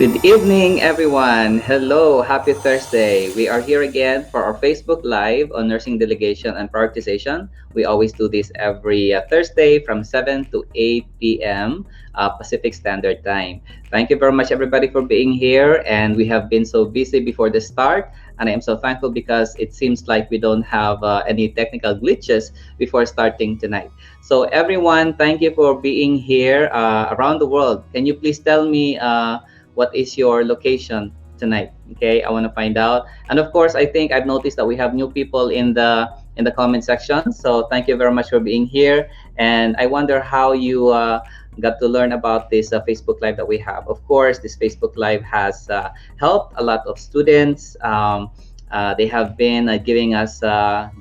Good evening, everyone. Hello, happy Thursday. We are here again for our Facebook Live on Nursing Delegation and Prioritization. We always do this every Thursday from 7 to 8 p.m. Pacific Standard Time. Thank you very much, everybody, for being here. And we have been so busy before the start. And I am so thankful because it seems like we don't have any technical glitches before starting tonight. So, everyone, thank you for being here around the world. Can you please tell me? What is your location tonight? Okay, I want to find out. And of course, I think I've noticed that we have new people in the comment section. So thank you very much for being here. And I wonder how you got to learn about this Facebook Live that we have. Of course, this Facebook Live has helped a lot of students. They have been giving us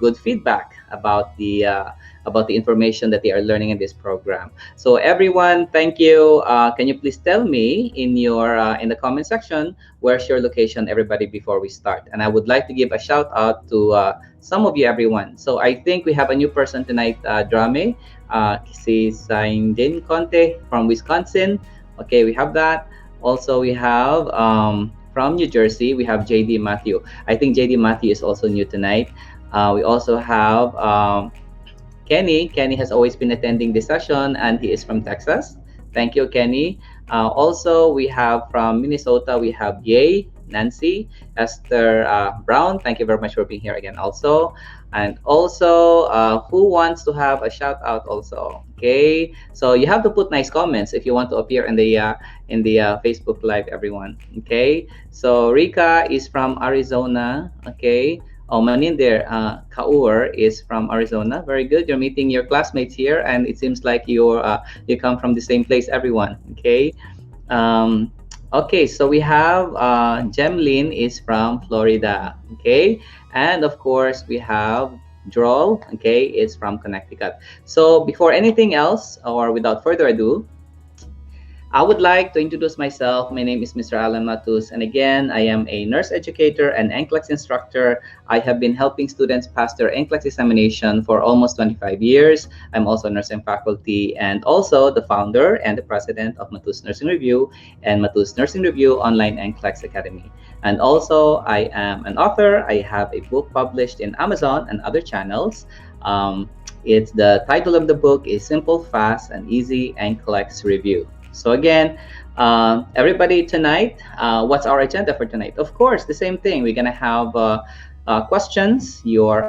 good feedback about the information that they are learning in this program. So everyone, thank you. Can you please tell me in your in the comment section where's your location, everybody, before we start? And I would like to give a shout out to some of you, everyone. So I think we have a new person tonight, Drame. She's Jane Conte from Wisconsin. Okay, we have that. Also, we have from New Jersey, we have JD Matthew. I think JD Matthew is also new tonight. We also have Kenny. Kenny has always been attending this session, and he is from Texas. Thank you, Kenny. Also, we have from Minnesota, we have Yay, Nancy, Esther Brown. Thank you very much for being here again also. And also, who wants to have a shout out also? Okay, so you have to put nice comments if you want to appear in the Facebook Live, everyone. Okay, so Rika is from Arizona. Okay. Oh, Maninder Kaur is from Arizona. Very good. You're meeting your classmates here, and it seems like you come from the same place, everyone. Okay. Okay. So we have Jemlyn is from Florida. Okay, and of course we have Joel. Okay, is from Connecticut. So before anything else, or without further ado, I would like to introduce myself. My name is Mr. Alan Matus, and again, I am a nurse educator and NCLEX instructor. I have been helping students pass their NCLEX examination for almost 25 years. I'm also a nursing faculty and also the founder and the president of Matus Nursing Review and Matus Nursing Review Online NCLEX Academy. And also, I am an author. I have a book published in Amazon and other channels. It's the title of the book is Simple, Fast, and Easy NCLEX Review. So again, everybody tonight, what's our agenda for tonight? Of course, the same thing. We're going to have questions, your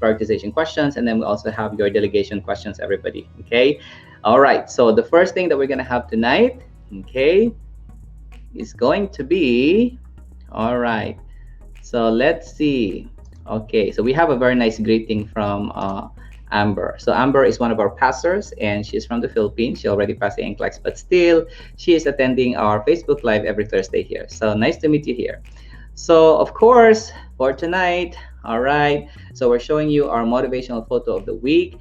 prioritization questions, and then we also have your delegation questions, everybody. Okay. All right. So the first thing that we're going to have tonight, okay, is going to be, all right. So let's see. Okay. So we have a very nice greeting from Amber. So Amber is one of our passers, and she's from the Philippines. She already passed the NCLEX, but still she is attending our Facebook Live every Thursday here. So nice to meet you here. So of course, for tonight, all right, so we're showing you our motivational photo of the week.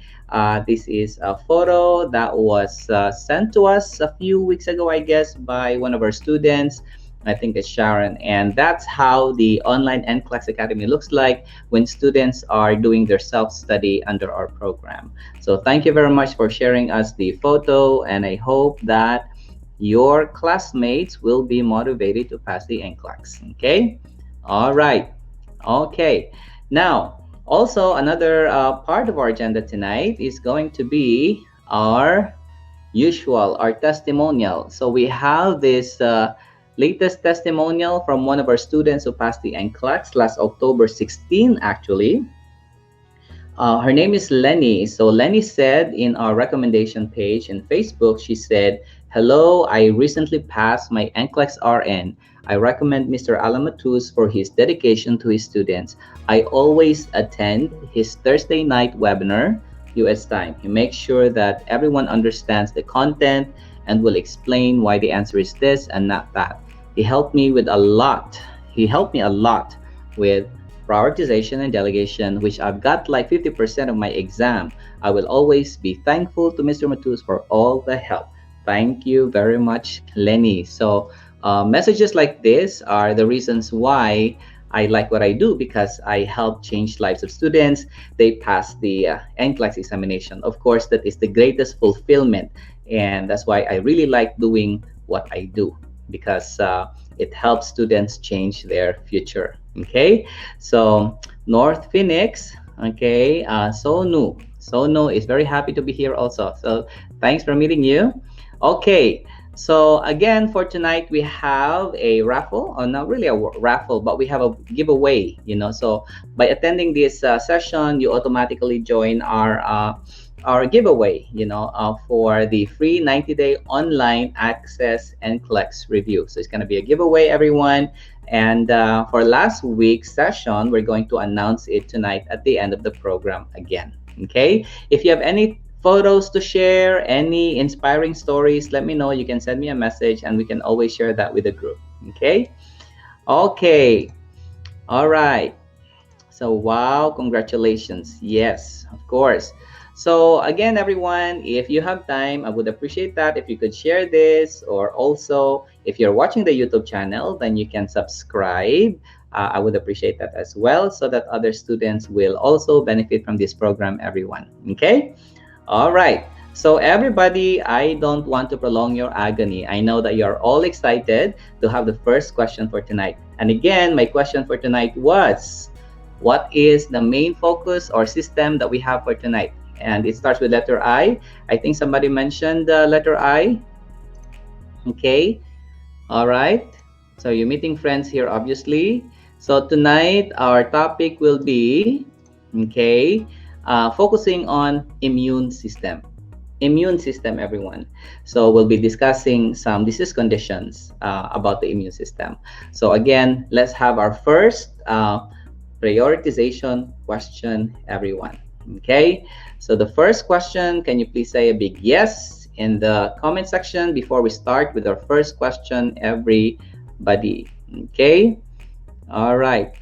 This is a photo that was sent to us a few weeks ago, I guess, by one of our students. I think it's Sharon, and that's how the online NCLEX Academy looks like when students are doing their self-study under our program. So thank you very much for sharing us the photo, and I hope that your classmates will be motivated to pass the NCLEX. Okay? All right. Okay. Now, also another part of our agenda tonight is going to be our testimonial. So we have this latest testimonial from one of our students who passed the NCLEX last October 16, actually. Her name is Lenny. So Lenny said in our recommendation page in Facebook, she said, "Hello, I recently passed my NCLEX-RN. I recommend Mr. Alan Matus for his dedication to his students. I always attend his Thursday night webinar, US time. He makes sure that everyone understands the content and will explain why the answer is this and not that. He helped me with a lot. He helped me a lot with prioritization and delegation, which I've got like 50% of my exam. I will always be thankful to Mr. Matus for all the help." Thank you very much, Lenny. So messages like this are the reasons why I like what I do, because I help change lives of students. They pass the NCLEX examination. Of course, that is the greatest fulfillment, and that's why I really like doing what I do. because it helps students change their future. Okay, so North Phoenix. Okay, Sonu is very happy to be here also. So thanks for meeting you. Okay, so again, for tonight, we have a raffle, or not really a raffle, but we have a giveaway, So by attending this session, you automatically join our giveaway, for the free 90-day online access NCLEX review. So it's going to be a giveaway, everyone. And for last week's session, we're going to announce it tonight at the end of the program again. Okay? If you have any photos to share, any inspiring stories, let me know. You can send me a message and we can always share that with the group. Okay? Okay. All right. So, wow, congratulations. Yes, of course. So again, everyone, if you have time, I would appreciate that if you could share this, or also if you're watching the YouTube channel, then you can subscribe. I would appreciate that as well, so that other students will also benefit from this program, everyone. Okay? All right. So everybody, I don't want to prolong your agony. I know that you're all excited to have the first question for tonight. And again, my question for tonight was, what is the main focus or system that we have for tonight? And it starts with letter I. I think somebody mentioned the letter I. Okay. All right. So you're meeting friends here, obviously. So tonight, our topic will be, okay, focusing on immune system. Immune system, everyone. So we'll be discussing some disease conditions about the immune system. So again, let's have our first prioritization question, everyone. Okay, so the first question, can you please say a big yes in the comment section before we start with our first question, everybody? Okay, all right.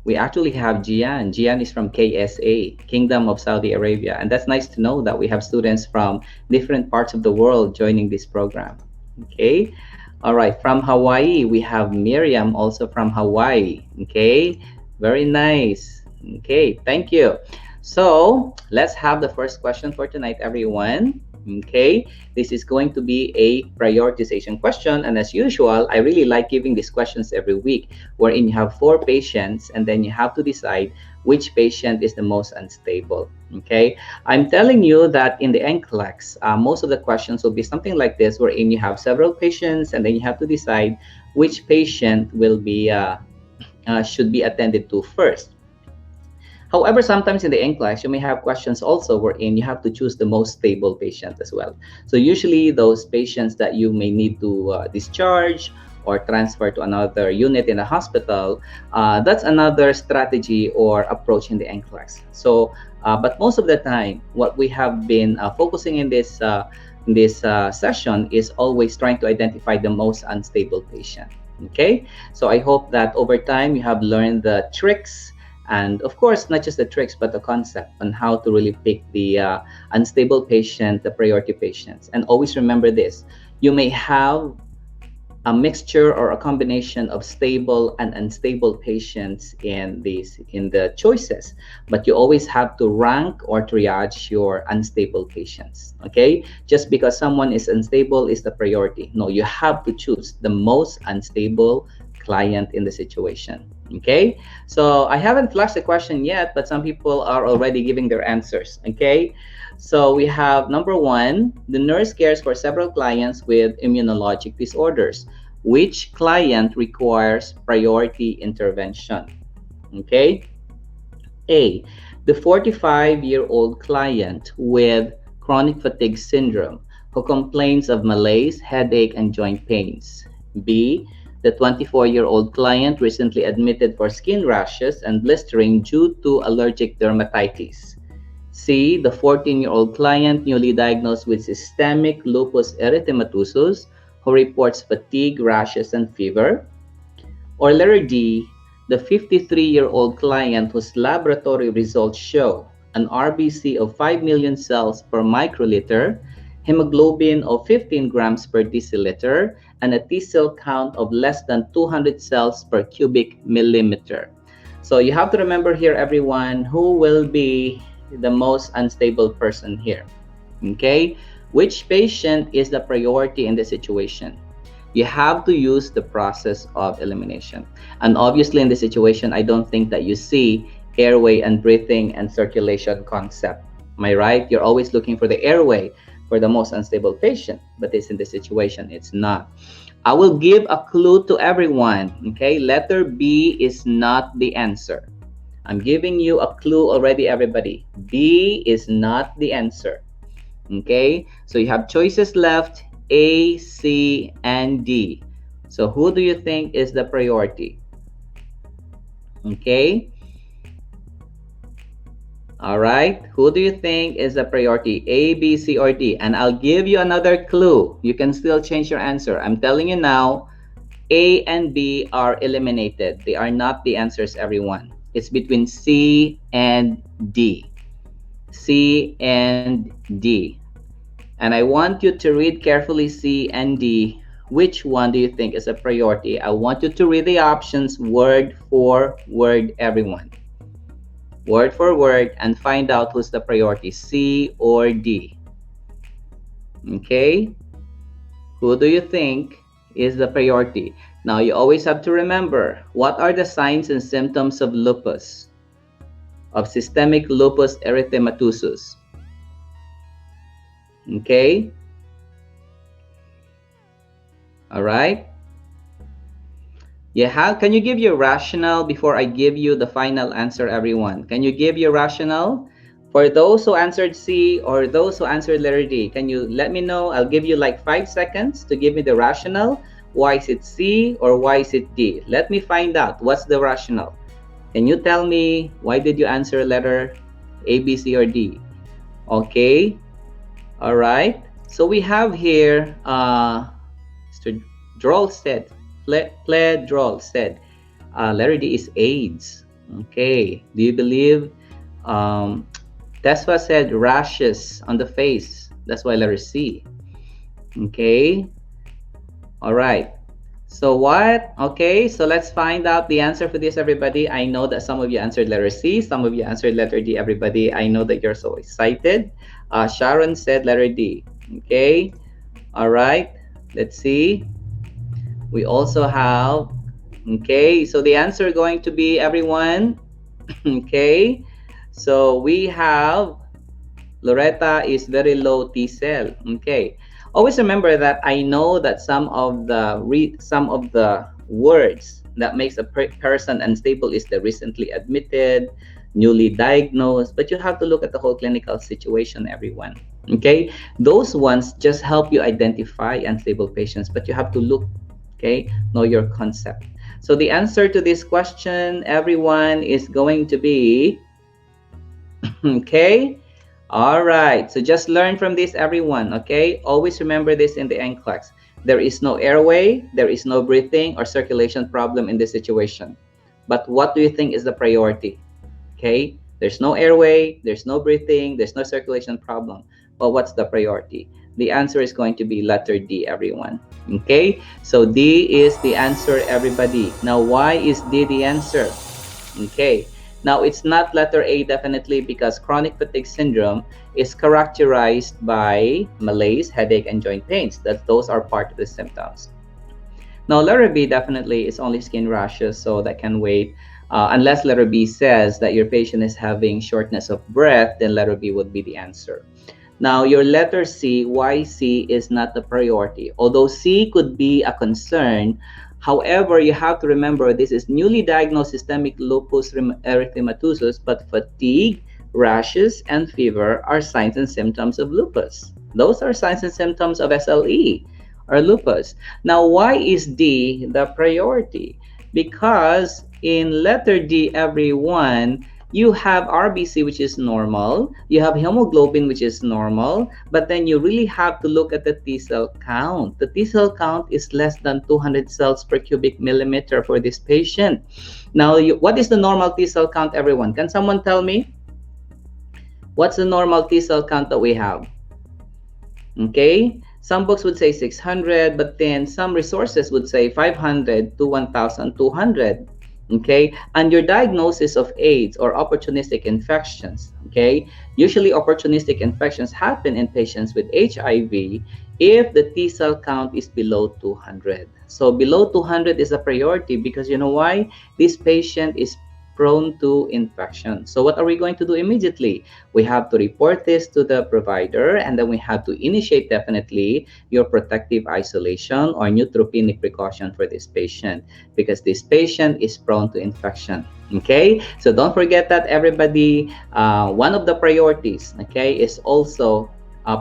We actually have Jian. Jian is from KSA, Kingdom of Saudi Arabia. And that's nice to know that we have students from different parts of the world joining this program. Okay. All right. From Hawaii, we have Miriam, also from Hawaii. Okay. Very nice. Okay. Thank you. So let's have the first question for tonight, everyone. Okay, this is going to be a prioritization question, and as usual, I really like giving these questions every week, wherein you have 4 patients and then you have to decide which patient is the most unstable. Okay, I'm telling you that in the NCLEX, most of the questions will be something like this, wherein you have several patients and then you have to decide which patient will be should be attended to first. However, sometimes in the NCLEX, you may have questions also wherein you have to choose the most stable patient as well. So usually those patients that you may need to discharge or transfer to another unit in a hospital, that's another strategy or approach in the NCLEX. So, but most of the time, what we have been focusing in this session is always trying to identify the most unstable patient. Okay, so I hope that over time you have learned the tricks, and of course, not just the tricks, but the concept on how to really pick the unstable patient, the priority patients. And always remember this, you may have a mixture or a combination of stable and unstable patients in the choices, but you always have to rank or triage your unstable patients. Okay, just because someone is unstable is the priority. No, you have to choose the most unstable client in the situation. Okay, so I haven't flashed the question yet, but some people are already giving their answers. Okay, so we have number 1, the nurse cares for several clients with immunologic disorders. Which client requires priority intervention? Okay, A, the 45-year-old client with chronic fatigue syndrome who complains of malaise, headache, and joint pains. B, the 24-year-old client recently admitted for skin rashes and blistering due to allergic dermatitis. C, the 14-year-old client newly diagnosed with systemic lupus erythematosus who reports fatigue, rashes, and fever. Or letter D, the 53-year-old client whose laboratory results show an RBC of 5 million cells per microliter, hemoglobin of 15 grams per deciliter, and a T-cell count of less than 200 cells per cubic millimeter. So you have to remember here, everyone, who will be the most unstable person here. Okay, which patient is the priority in the situation? You have to use the process of elimination. And obviously in this situation, I don't think that you see airway and breathing and circulation concept. Am I right? You're always looking for the airway for the most unstable patient, but in this situation, it's not. I will give a clue to everyone. Okay, letter B is not the answer. I'm giving you a clue already, everybody. B is not the answer. Okay, so you have choices left: A, C, and D. So who do you think is the priority? Okay, all right, who do you think is the priority? A, B, C, or D? And I'll give you another clue. You can still change your answer. I'm telling you now, A and B are eliminated. They are not the answers, everyone. It's between C and D. C and D. And I want you to read carefully C and D. Which one do you think is a priority? I want you to read the options word for word, everyone. Word for word, and find out who's the priority, C or D. Okay? Who do you think is the priority? Now, you always have to remember, what are the signs and symptoms of lupus? Of systemic lupus erythematosus? Okay? All right? Yeah, can you give your rationale before I give you the final answer, everyone? Can you give your rationale? For those who answered C or those who answered letter D, can you let me know? I'll give you like 5 seconds to give me the rationale. Why is it C or why is it D? Let me find out what's the rationale. Can you tell me why did you answer letter A, B, C, or D? Okay. All right. So we have here, Mr. Droll said, Droll said, letter D is AIDS. Okay. Do you believe? Tesfa said rashes on the face. That's why letter C. Okay. All right. So what? Okay. So let's find out the answer for this, everybody. I know that some of you answered letter C. Some of you answered letter D, everybody. I know that you're so excited. Sharon said letter D. Okay. All right. Let's see. We also have, okay, so the answer going to be, everyone, okay, so we have Loretta is very low T cell. Okay, always remember that I know that some of the words that makes a person unstable is the recently admitted, newly diagnosed, but you have to look at the whole clinical situation, everyone. Okay, those ones just help you identify unstable patients, but you have to look. Okay, know your concept. So the answer to this question, everyone, is going to be, okay, all right. So just learn from this, everyone, okay? Always remember this in the NCLEX. There is no airway, there is no breathing or circulation problem in this situation. But what do you think is the priority? Okay, there's no airway, there's no breathing, there's no circulation problem. But what's the priority? The answer is going to be letter D, everyone. Okay, so D is the answer, everybody. Now, why is D the answer? Okay, now it's not letter A, definitely, because chronic fatigue syndrome is characterized by malaise, headache, and joint pains. Those are part of the symptoms. Now, letter B definitely is only skin rashes, so that can wait. Unless letter B says that your patient is having shortness of breath, then letter B would be the answer. Now, your letter C, why C is not the priority? Although C could be a concern, however, you have to remember this is newly diagnosed systemic lupus erythematosus, but fatigue, rashes, and fever are signs and symptoms of lupus. Those are signs and symptoms of SLE or lupus. Now, why is D the priority? Because in letter D, everyone, you have RBC, which is normal, you have hemoglobin, which is normal, but then you really have to look at the T cell count. The T cell count is less than 200 cells per cubic millimeter for this patient. Now, what is the normal T cell count, everyone? Can someone tell me? What's the normal T cell count that we have? Okay, some books would say 600, but then some resources would say 500 to 1,200. Okay, and your diagnosis of AIDS or opportunistic infections, okay, usually opportunistic infections happen in patients with HIV if the T cell count is below 200. So below 200 is a priority because you know why? This patient is prone to infection. So what are we going to do immediately? We have to report this to the provider, and then we have to initiate definitely your protective isolation or neutropenic precaution for this patient because this patient is prone to infection. Okay, so don't forget that, everybody. One of the priorities, okay, is also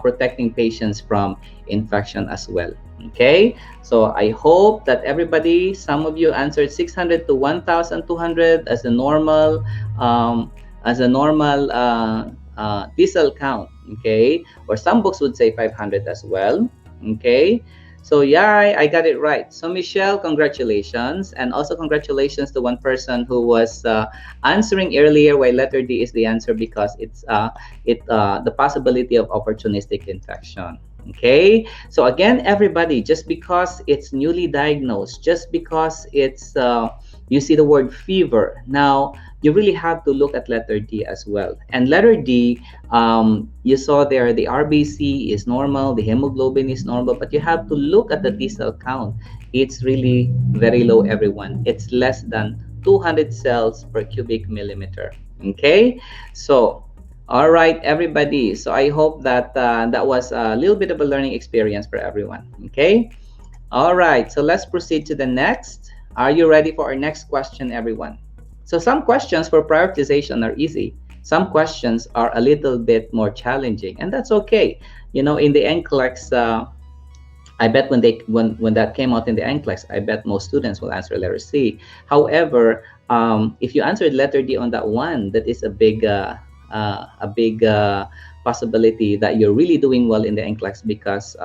protecting patients from infection as well. Okay, so I hope that everybody, some of you answered 600 to 1,200 as a normal T cell count. Okay, or some books would say 500 as well. Okay, so yeah, I got it right. So Michelle, congratulations, and also congratulations to one person who was answering earlier why letter D is the answer because it's the possibility of opportunistic infection. Okay, so again, everybody, just because it's newly diagnosed, just because it's you see the word fever, now you really have to look at letter D as well. And letter D, you saw there the RBC is normal, the hemoglobin is normal, but you have to look at the T cell count. It's really very low, everyone. It's less than 200 cells per cubic millimeter. Okay, so all right, everybody. So I hope that that was a little bit of a learning experience for everyone. Okay. All right. So let's proceed to the next. Are you ready for our next question, everyone? So some questions for prioritization are easy. Some questions are a little bit more challenging, and that's okay. You know, in the NCLEX, I bet when that came out in the NCLEX, I bet most students will answer letter C. However, if you answered letter D on that one, that is a big possibility that you're really doing well in the NCLEX because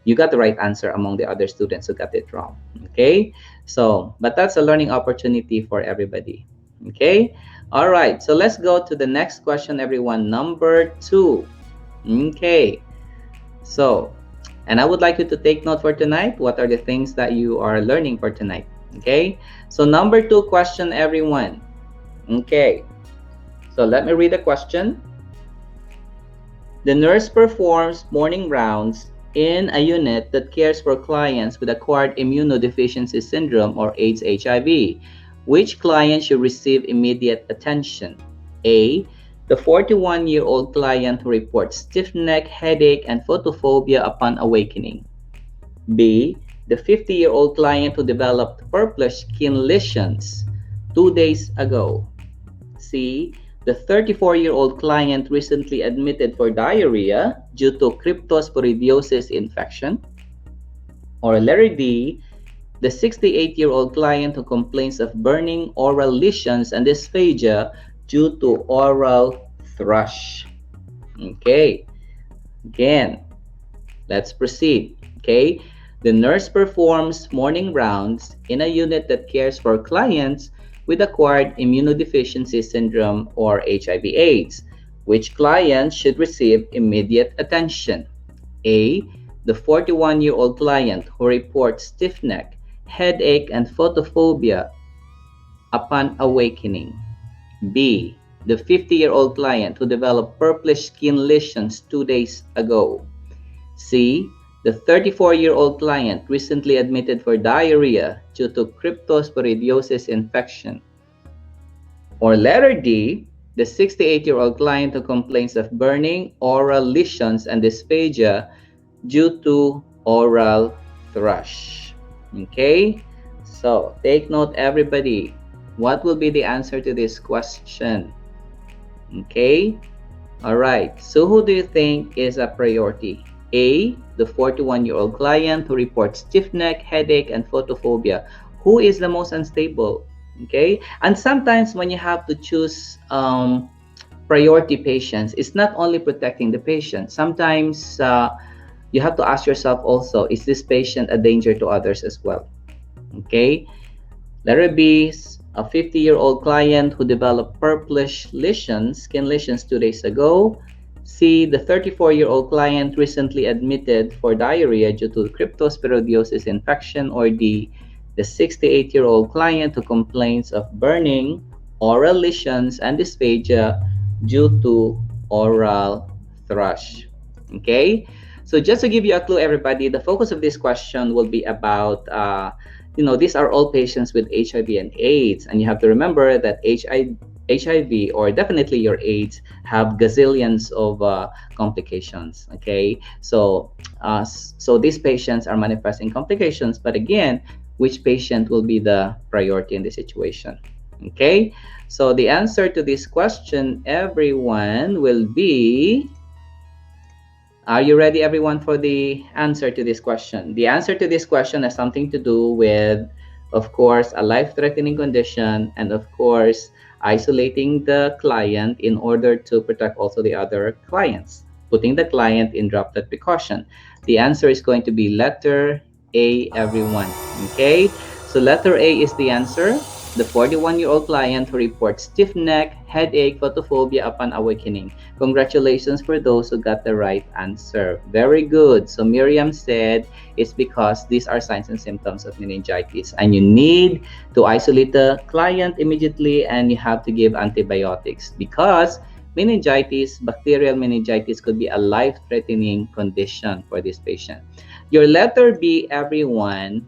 you got the right answer among the other students who got it wrong. Okay, so but that's a learning opportunity for everybody. Okay, all right. So let's go to the next question, everyone. Number 2. Okay, so. And I would like you to take note for tonight. What are the things that you are learning for tonight? Okay. So number 2 question, everyone. Okay. So let me read the question. The nurse performs morning rounds in a unit that cares for clients with acquired immunodeficiency syndrome or AIDS/HIV. Which client should receive immediate attention? A. The 41-year-old client who reports stiff neck, headache, and photophobia upon awakening. B. The 50-year-old client who developed purplish skin lesions 2 days ago. C. The 34-year-old client recently admitted for diarrhea due to cryptosporidiosis infection. Or letter D. The 68-year-old client who complains of burning oral lesions and dysphagia due to oral thrush. Okay, again, let's proceed. Okay, the nurse performs morning rounds in a unit that cares for clients with acquired immunodeficiency syndrome or HIV/AIDS. Which client should receive immediate attention? A. The 41-year-old client who reports stiff neck, headache, and photophobia upon awakening. B. The 50-year-old client who developed purplish skin lesions 2 days ago. C. The 34-year-old client recently admitted for diarrhea due to cryptosporidiosis infection. Or letter D. The 68-year-old client who complains of burning, oral lesions, and dysphagia due to oral thrush. Okay? So, take note, everybody. What will be the answer to this question? Okay, all right. So who do you think is a priority? A, the 41-year-old client who reports stiff neck, headache, and photophobia. Who is the most unstable? Okay, and sometimes when you have to choose priority patients, it's not only protecting the patient. Sometimes you have to ask yourself also, is this patient a danger to others as well? Okay, letter B, a 50-year-old client who developed purplish lesions, skin lesions 2 days ago. C, the 34-year-old client recently admitted for diarrhea due to cryptosporidiosis infection. Or D, the 68-year-old client who complains of burning, oral lesions, and dysphagia due to oral thrush. Okay, So just to give you a clue, everybody, the focus of this question will be about, these are all patients with HIV and AIDS. And you have to remember that HIV or definitely your AIDS have gazillions of complications. Okay, so these patients are manifesting complications, but again, which patient will be the priority in this situation? Okay, so the answer to this question, everyone, will be, are you ready, everyone, for the answer to this question? The answer to this question has something to do with, of course, a life-threatening condition, and of course, isolating the client in order to protect also the other clients, putting the client in droplet precaution. The answer is going to be letter A, everyone. Okay, so letter A is the answer. The 41-year-old client who reports stiff neck, headache, photophobia upon awakening. Congratulations for those who got the right answer. Very good. So Miriam said it's because these are signs and symptoms of meningitis, and you need to isolate the client immediately, and you have to give antibiotics because meningitis, bacterial meningitis, could be a life-threatening condition for this patient. Your letter B, everyone,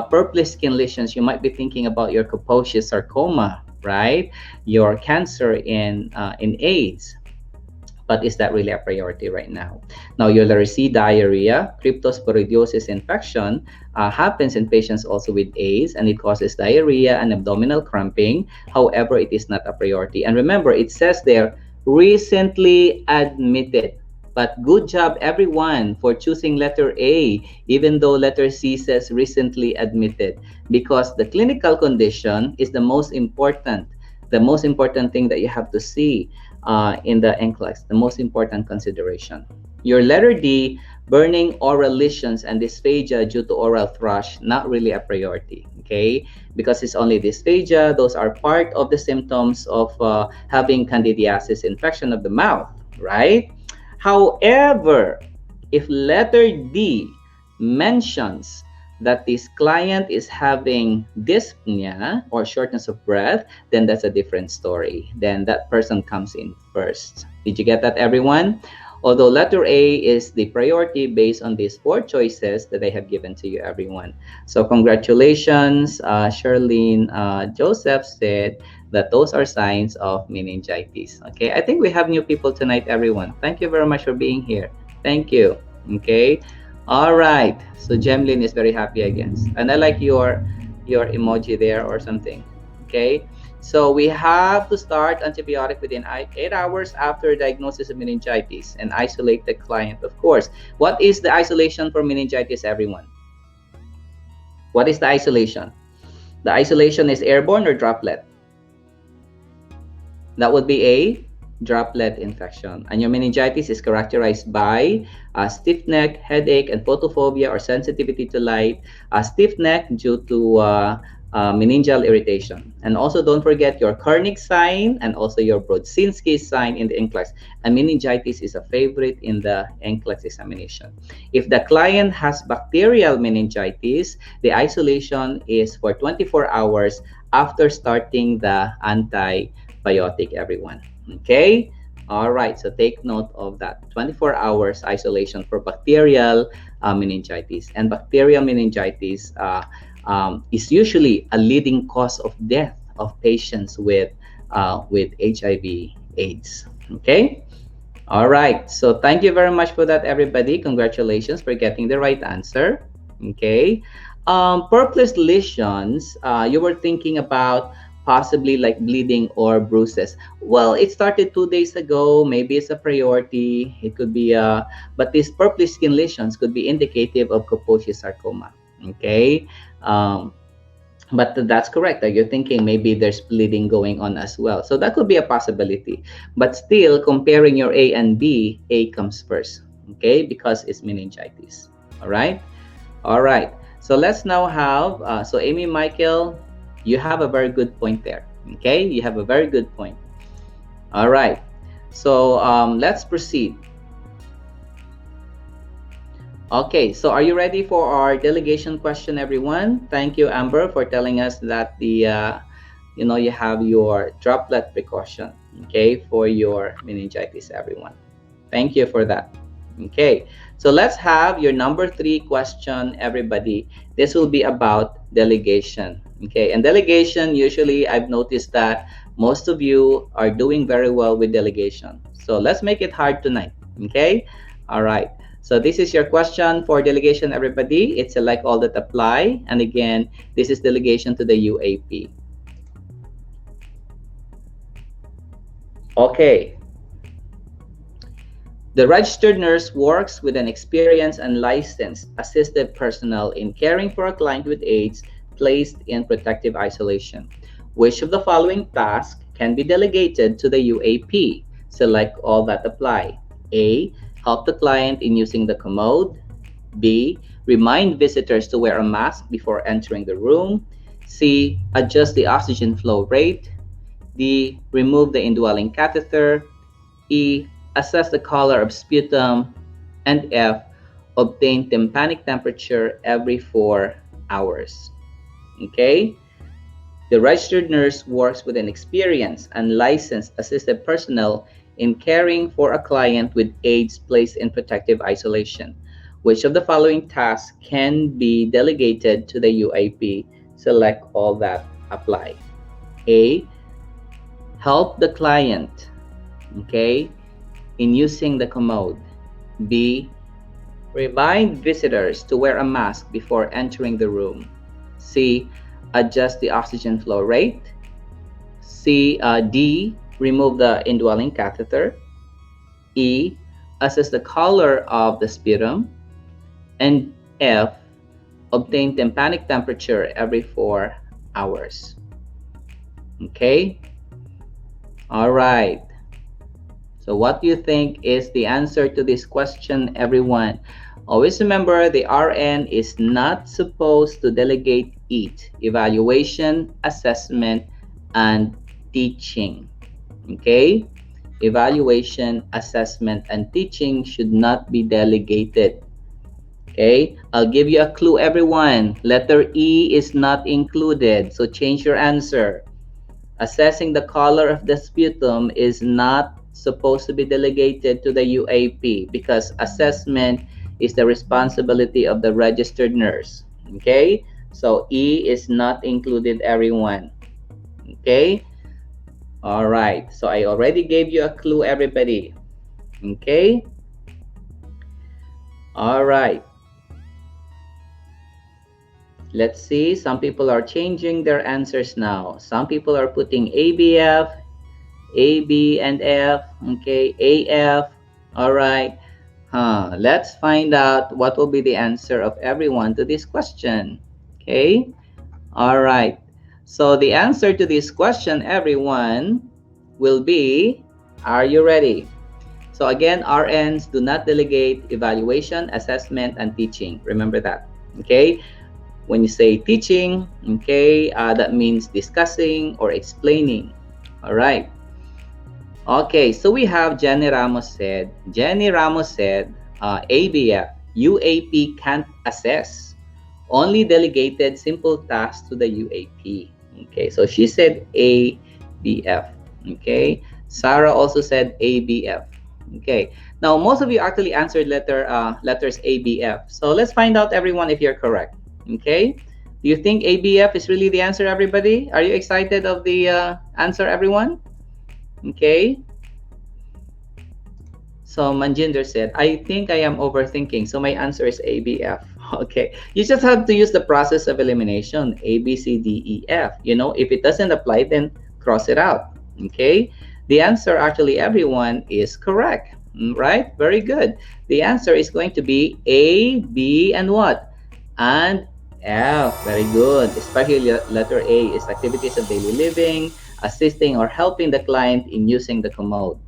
purplish skin lesions, you might be thinking about your Kaposi's sarcoma, right? Your cancer in AIDS. But is that really a priority right now? Now, urinary diarrhea, cryptosporidiosis infection happens in patients also with AIDS, and it causes diarrhea and abdominal cramping. However, it is not a priority. And remember, it says there, recently admitted. But good job, everyone, for choosing letter A, even though letter C says recently admitted, because the clinical condition is the most important thing that you have to see in the NCLEX, the most important consideration. Your letter D, burning oral lesions and dysphagia due to oral thrush, not really a priority, okay? Because it's only dysphagia. Those are part of the symptoms of having candidiasis, infection of the mouth, right? However, if letter D mentions that this client is having dyspnea or shortness of breath, then that's a different story. Then that person comes in first. Did you get that, everyone? Although letter A is the priority based on these 4 choices that I have given to you, everyone. So congratulations, Charlene. Joseph said that those are signs of meningitis. Okay, I think we have new people tonight, everyone. Thank you very much for being here. Thank you. Okay. All right. So Jemlyn is very happy again. And I like your emoji there or something. Okay. So we have to start antibiotic within 8 hours after diagnosis of meningitis and isolate the client, of course. What is the isolation for meningitis, everyone? What is the isolation? The isolation is airborne or droplet? That would be a droplet infection. And your meningitis is characterized by stiff neck, headache, and photophobia or sensitivity to light. Stiff neck due to meningeal irritation. And also don't forget your Kernig sign and also your Brodzinski sign in the NCLEX. And meningitis is a favorite in the NCLEX examination. If the client has bacterial meningitis, the isolation is for 24 hours after starting the antibiotic, everyone. Okay? All right, so take note of that. 24 hours isolation for bacterial meningitis. And bacterial meningitis is usually a leading cause of death of patients with HIV/AIDS. Okay? All right, so thank you very much for that, everybody. Congratulations for getting the right answer. Okay? Purplish lesions, you were thinking about possibly like bleeding or bruises. Well, it started 2 days ago. Maybe it's a priority. It could be but these purplish skin lesions could be indicative of Kaposi's sarcoma. Okay, but that's correct. You're thinking maybe there's bleeding going on as well. So that could be a possibility. But still, comparing your A and B, A comes first. Okay, because it's meningitis. All right. All right. So let's now have so Amy Michael. You have a very good point there. Okay, you have a very good point. All right, so let's proceed. Okay, so are you ready for our delegation question, everyone? Thank you, Amber, for telling us that the you have your droplet precaution, okay, for your meningitis, everyone. Thank you for that. Okay, so let's have your number 3 question, everybody. This will be about delegation. Okay, and delegation, usually I've noticed that most of you are doing very well with delegation. So let's make it hard tonight. Okay, all right. So this is your question for delegation, everybody. It's select all that apply. And again, this is delegation to the UAP. Okay, the registered nurse works with an experienced and licensed assistive personnel in caring for a client with AIDS placed in protective isolation. Which of the following tasks can be delegated to the UAP? Select all that apply. A. Help the client in using the commode. B. Remind visitors to wear a mask before entering the room. C. Adjust the oxygen flow rate. D. Remove the indwelling catheter. E. Assess the color of sputum. And F. Obtain tympanic temperature every 4 hours. Okay? The registered nurse works with an experienced and licensed assistive personnel in caring for a client with AIDS placed in protective isolation. Which of the following tasks can be delegated to the UAP? Select all that apply. A. Help the client, okay, in using the commode. B. Remind visitors to wear a mask before entering the room. C. Adjust the oxygen flow rate. D. Remove the indwelling catheter. E. Assess the color of the sputum. And F. Obtain tympanic temperature every 4 hours. Okay? All right. So what do you think is the answer to this question, everyone? Always remember, the RN is not supposed to delegate it. Evaluation, assessment, and teaching. Okay? Evaluation, assessment, and teaching should not be delegated. Okay? I'll give you a clue, everyone. Letter E is not included, so change your answer. Assessing the color of the sputum is not supposed to be delegated to the UAP because assessment is the responsibility of the registered nurse. Okay? So E is not included, everyone. Okay? All right. So I already gave you a clue, everybody. Okay? All right. Let's see. Some people are changing their answers now. Some people are putting ABF, A, B, and F. Okay, AF. All right. Let's find out what will be the answer of everyone to this question. Okay. All right. So the answer to this question, everyone, will be, are you ready? So again, RNs do not delegate evaluation, assessment, and teaching. Remember that. Okay. When you say teaching, okay, that means discussing or explaining. All right. Okay, so we have Jenny Ramos said, ABF, UAP can't assess, only delegated simple tasks to the UAP. Okay, so she said ABF. Okay, Sarah also said ABF. Okay, now most of you actually answered letters ABF. So let's find out, everyone, if you're correct. Okay, do you think ABF is really the answer, everybody? Are you excited of the answer, everyone? Okay. So Manjinder said, I think I am overthinking. So my answer is ABF. Okay. You just have to use the process of elimination. A, B, C, D, E, F. You know, if it doesn't apply, then cross it out. Okay. The answer, actually, everyone, is correct. Right? Very good. The answer is going to be A, B, and what? And F. Very good. Especially letter A is activities of daily living, assisting or helping the client in using the commode.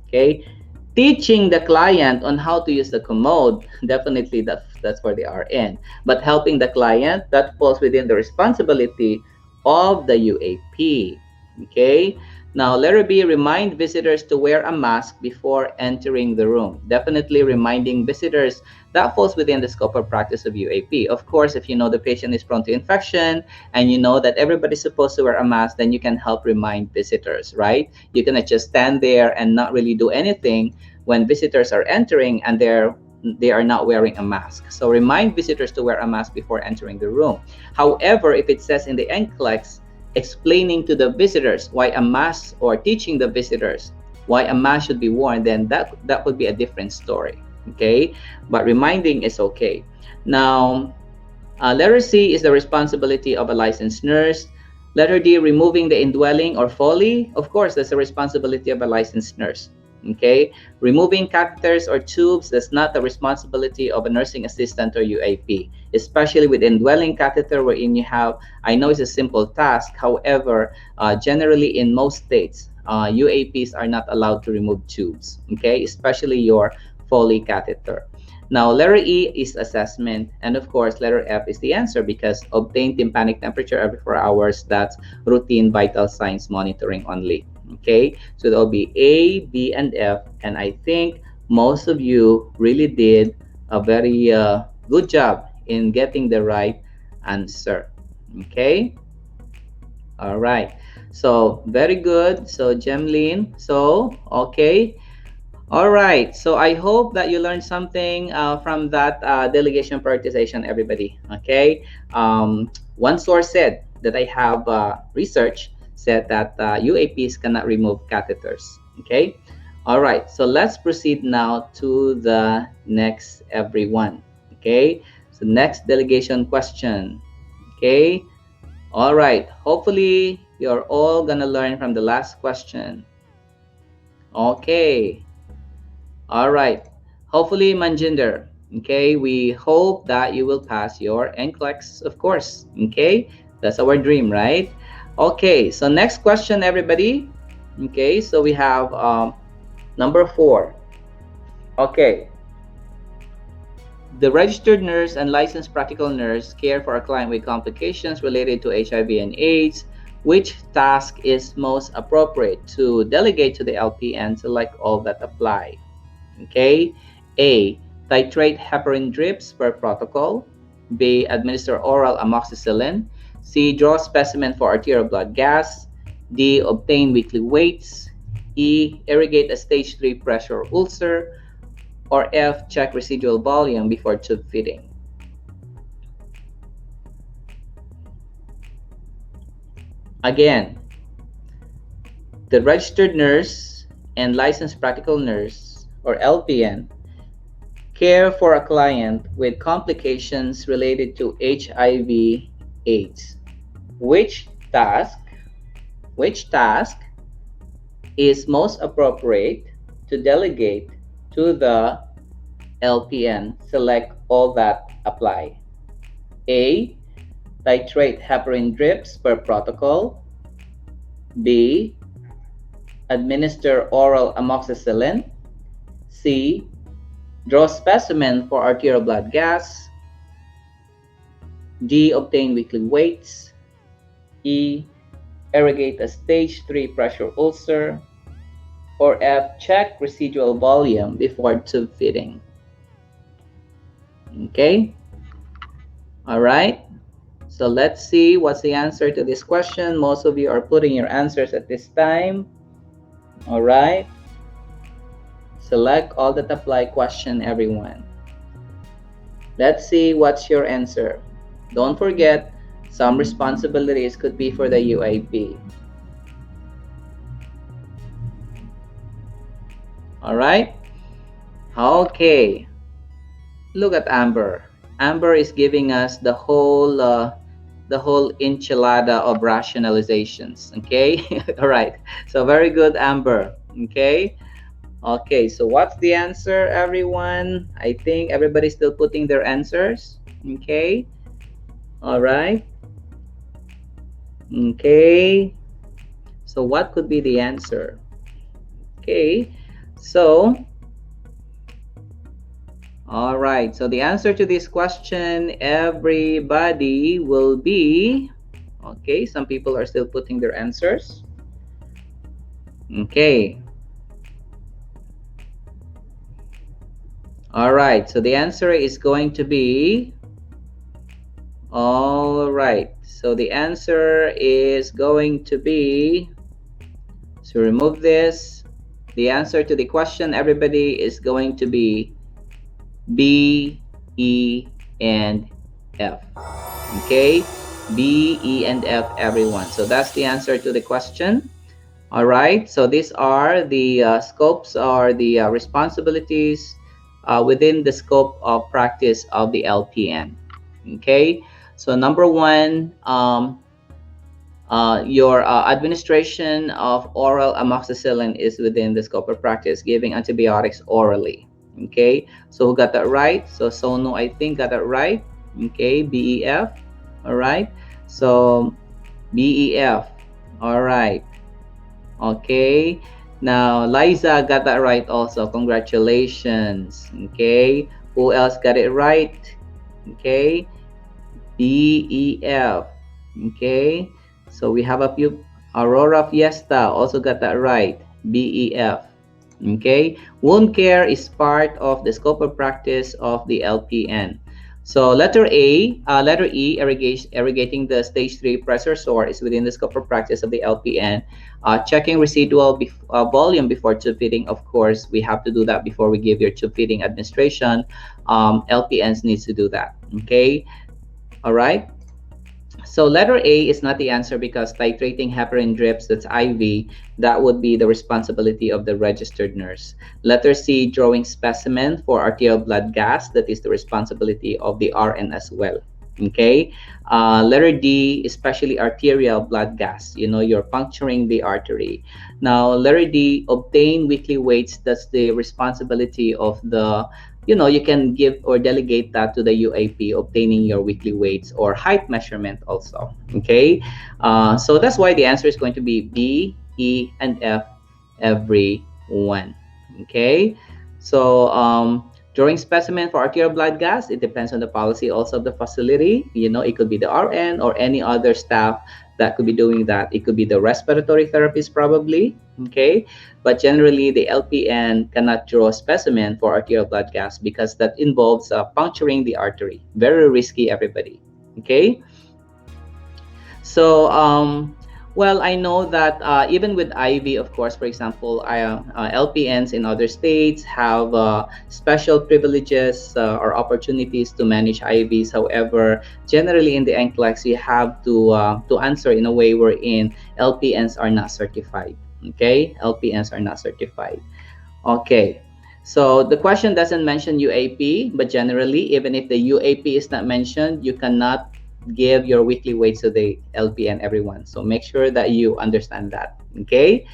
Okay. Teaching the client on how to use the commode, definitely that's for the RN. But helping the client, that falls within the responsibility of the UAP. Okay. Now, letter B, remind visitors to wear a mask before entering the room. Definitely reminding visitors, that falls within the scope of practice of UAP. Of course, if you know the patient is prone to infection and you know that everybody's supposed to wear a mask, then you can help remind visitors, right? You cannot just stand there and not really do anything, when visitors are entering and they are not wearing a mask. So remind visitors to wear a mask before entering the room. However, if it says in the NCLEX explaining to the visitors why a mask, or teaching the visitors why a mask should be worn, then that would be a different story. Okay, but reminding is okay. Now, letter C is the responsibility of a licensed nurse. Letter D, removing the indwelling or Foley. Of course, that's the responsibility of a licensed nurse. Okay, removing catheters or tubes, that's not the responsibility of a nursing assistant or UAP, especially with indwelling catheter, wherein you have, I know it's a simple task. However, generally in most states, UAPs are not allowed to remove tubes. Okay, especially your Foley catheter. Now, letter E is assessment, and of course, letter F is the answer because obtain tympanic temperature every 4 hours. That's routine vital signs monitoring only. Okay, so there'll be A, B, and F, and I think most of you really did a very good job in getting the right answer. Okay, all right, so very good. So Jemlyn, so okay. All right, so I hope that you learned something from that delegation prioritization, everybody. Okay, one source said that I have research said that UAPs cannot remove catheters. Okay, all right, so let's proceed now to the next everyone. Okay, so next delegation question. Okay, all right, hopefully you're all gonna learn from the last question. Okay. All right. Hopefully, Manjinder. Okay, we hope that you will pass your NCLEX, of course. Okay, that's our dream, right? Okay, so next question, everybody. Okay, so we have number 4. Okay, the registered nurse and licensed practical nurse care for a client with complications related to HIV and AIDS. Which task is most appropriate to delegate to the LPN? Select all that apply. Okay, A, titrate heparin drips per protocol. B, administer oral amoxicillin. C, draw specimen for arterial blood gas. D, obtain weekly weights. E, irrigate a stage 3 pressure ulcer. Or F, check residual volume before tube feeding. Again, the registered nurse and licensed practical nurse, or LPN, care for a client with complications related to HIV/AIDS. Which task is most appropriate to delegate to the LPN? Select all that apply. A, titrate heparin drips per protocol. B, administer oral amoxicillin. C, draw specimen for arterial blood gas. D, obtain weekly weights. E, irrigate a stage 3 pressure ulcer. Or F, check residual volume before tube feeding. Okay, all right, so let's see what's the answer to this question. Most of you are putting your answers at this time. All right, select all that apply question, everyone. Let's see what's your answer. Don't forget, some responsibilities could be for the UAP. All right, okay, look at Amber. Amber is giving us the whole enchilada of rationalizations. Okay, all right, so very good, Amber. Okay, okay, so what's the answer, everyone? I think everybody's still putting their answers. Okay, all right, okay, so what could be the answer? Okay, so all right, so the answer to this question, everybody, will be, okay, some people are still putting their answers. Okay. All right, so the answer is going to be, all right, so the answer is going to be, so remove this. The answer to the question, everybody, is going to be B, E, and F. Okay, B, E, and F, everyone. So that's the answer to the question. All right, so these are the scopes or the responsibilities within the scope of practice of the LPN. Okay, so number one, your administration of oral amoxicillin is within the scope of practice, giving antibiotics orally. Okay, so who got that right? So Sonu, I think, got that right. Okay, BEF. All right, so BEF. All right. Okay, now Liza got that right also. Congratulations. Okay, who else got it right? Okay, BEF. Okay, so we have a few. Aurora Fiesta also got that right. BEF. Okay, wound care is part of the scope of practice of the LPN. So letter E, irrigating the stage 3 pressure sore is within the scope of practice of the LPN. Checking residual volume before tube feeding, of course, we have to do that before we give your tube feeding administration. LPNs needs to do that. Okay, all right. So letter A is not the answer because titrating heparin drips, that's IV, that would be the responsibility of the registered nurse. Letter C, drawing specimen for arterial blood gas, that is the responsibility of the RN as well. Okay. Letter D, especially arterial blood gas, you're puncturing the artery. Now, letter D, obtain weekly weights, that's the responsibility of the you can give or delegate that to the UAP, obtaining your weekly weights or height measurement also. Okay, so that's why the answer is going to be B, E, and F, every one. Okay, so drawing specimen for arterial blood gas, it depends on the policy also of the facility. It could be the RN or any other staff that could be doing that. It could be the respiratory therapist probably. Okay, but generally the LPN cannot draw a specimen for arterial blood gas because that involves puncturing the artery. Very risky, everybody. Okay, so well, I know that even with IV, of course, for example, LPNs in other states have special privileges or opportunities to manage IVs. However, generally in the NCLEX, you have to answer in a way wherein LPNs are not certified. Okay, LPNs are not certified. Okay, so the question doesn't mention UAP, but generally, even if the UAP is not mentioned, you cannot give your weekly weights to the LPN, everyone. So make sure that you understand that. Okay,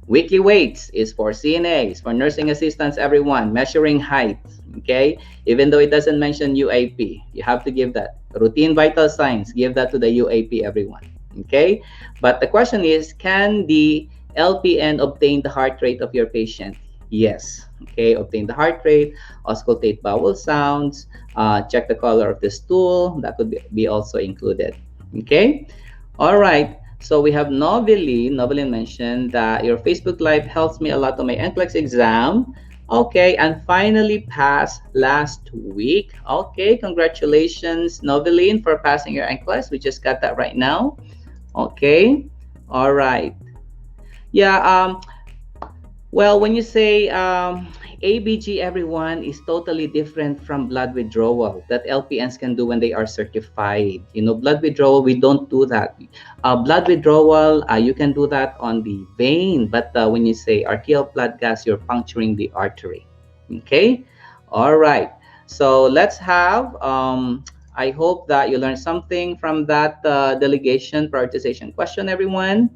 weekly weights is for CNAs, for nursing assistants, everyone, measuring height. Okay, even though it doesn't mention UAP, you have to give that. Routine vital signs, give that to the UAP, everyone. Okay, but the question is, can the LPN obtain the heart rate of your patient? Yes. Okay, obtain the heart rate, auscultate bowel sounds, check the color of the stool. That could be also included. Okay, all right. So we have Noveline. Noveline mentioned that your Facebook Live helps me a lot on my NCLEX exam. Okay, and finally passed last week. Okay, congratulations, Noveline, for passing your NCLEX. We just got that right now. Okay, all right. Yeah, well, when you say ABG, everyone, is totally different from blood withdrawal that LPNs can do when they are certified. Blood withdrawal, we don't do that. Blood withdrawal, you can do that on the vein, but when you say arterial blood gas, you're puncturing the artery. Okay? All right. So let's have, I hope that you learned something from that delegation prioritization question, everyone.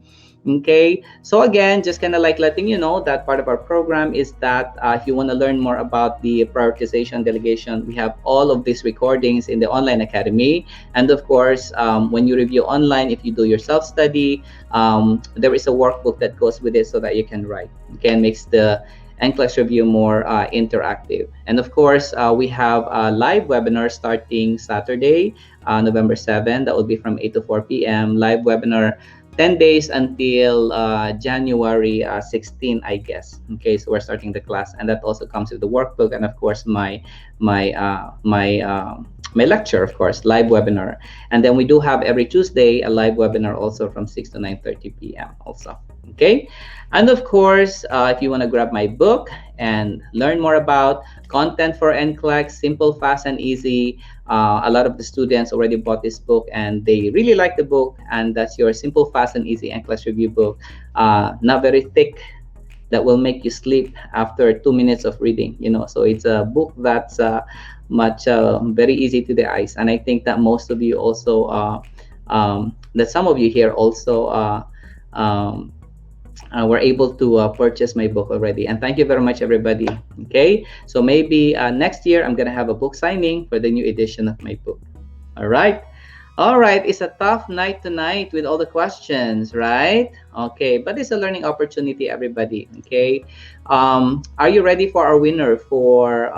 Okay, so again, just kind of like letting you know that part of our program is that if you want to learn more about the prioritization delegation, we have all of these recordings in the online academy. And of course, when you review online, if you do your self-study, there is a workbook that goes with it so that you can write. Okay, and makes the NCLEX review more interactive. And of course, we have a live webinar starting Saturday, November 7. That will be from 8 to 4 p.m. Live webinar 10 days until January 16, I guess. Okay, so we're starting the class, and that also comes with the workbook, and of course my my lecture, of course, live webinar. And then we do have every Tuesday a live webinar also from 6 to 9:30 p.m. also. Okay. And of course, if you want to grab my book and learn more about content for NCLEX, simple, fast, and easy. A lot of the students already bought this book and they really like the book. And that's your simple, fast, and easy NCLEX review book. Not very thick, that will make you sleep after 2 minutes of reading. So it's a book that's much very easy to the eyes. And I think that most of you also, that some of you here also um, were able to purchase my book already. And thank you very much, everybody. Okay, so maybe next year I'm gonna have a book signing for the new edition of my book. All right. All right, it's a tough night tonight with all the questions, right? Okay, but it's a learning opportunity, everybody. Okay, are you ready for our winner for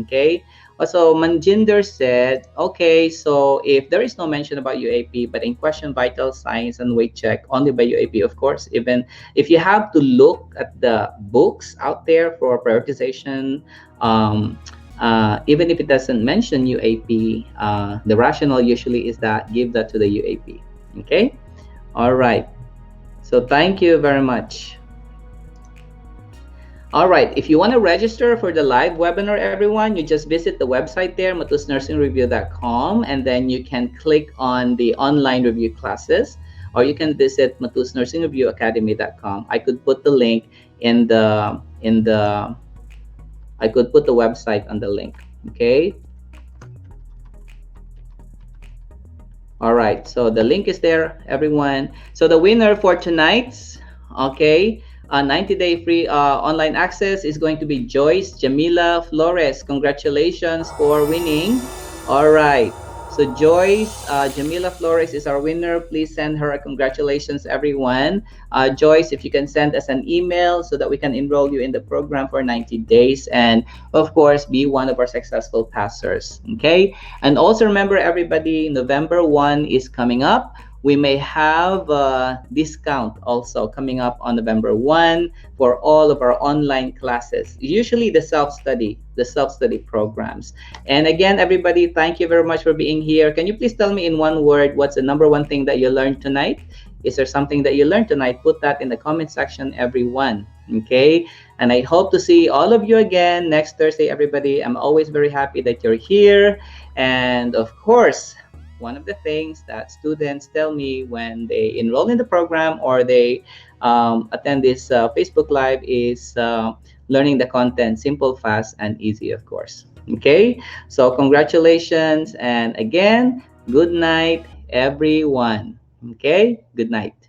okay? Also, Manjinder said, okay, so if there is no mention about UAP, but in question vital signs and weight check only by UAP, of course, even if you have to look at the books out there for prioritization, even if it doesn't mention UAP, the rationale usually is that give that to the UAP. Okay? All right. So thank you very much. All right, if you want to register for the live webinar, everyone, you just visit the website there, matusnursingreview.com, and then you can click on the online review classes, or you can visit matusnursingreviewacademy.com. I could put the link I could put the website on the link, okay? All right, so the link is there, everyone. So the winner for tonight's, okay, 90-day free online access is going to be Joyce Jamila Flores. Congratulations for winning. All right. So Joyce Jamila Flores is our winner. Please send her a congratulations, everyone. Joyce, if you can send us an email so that we can enroll you in the program for 90 days. And of course, be one of our successful passers. Okay. And also remember, everybody, November 1 is coming up. We may have a discount also coming up on November 1 for all of our online classes, usually the self-study programs. And again, everybody, thank you very much for being here. Can you please tell me in one word, what's the number one thing that you learned tonight? Is there something that you learned tonight? Put that in the comment section, everyone. Okay? And I hope to see all of you again next Thursday, everybody. I'm always very happy that you're here. And of course, one of the things that students tell me when they enroll in the program or they attend this Facebook Live is learning the content simple, fast, and easy, of course. Okay, so congratulations, and again, good night, everyone. Okay, good night.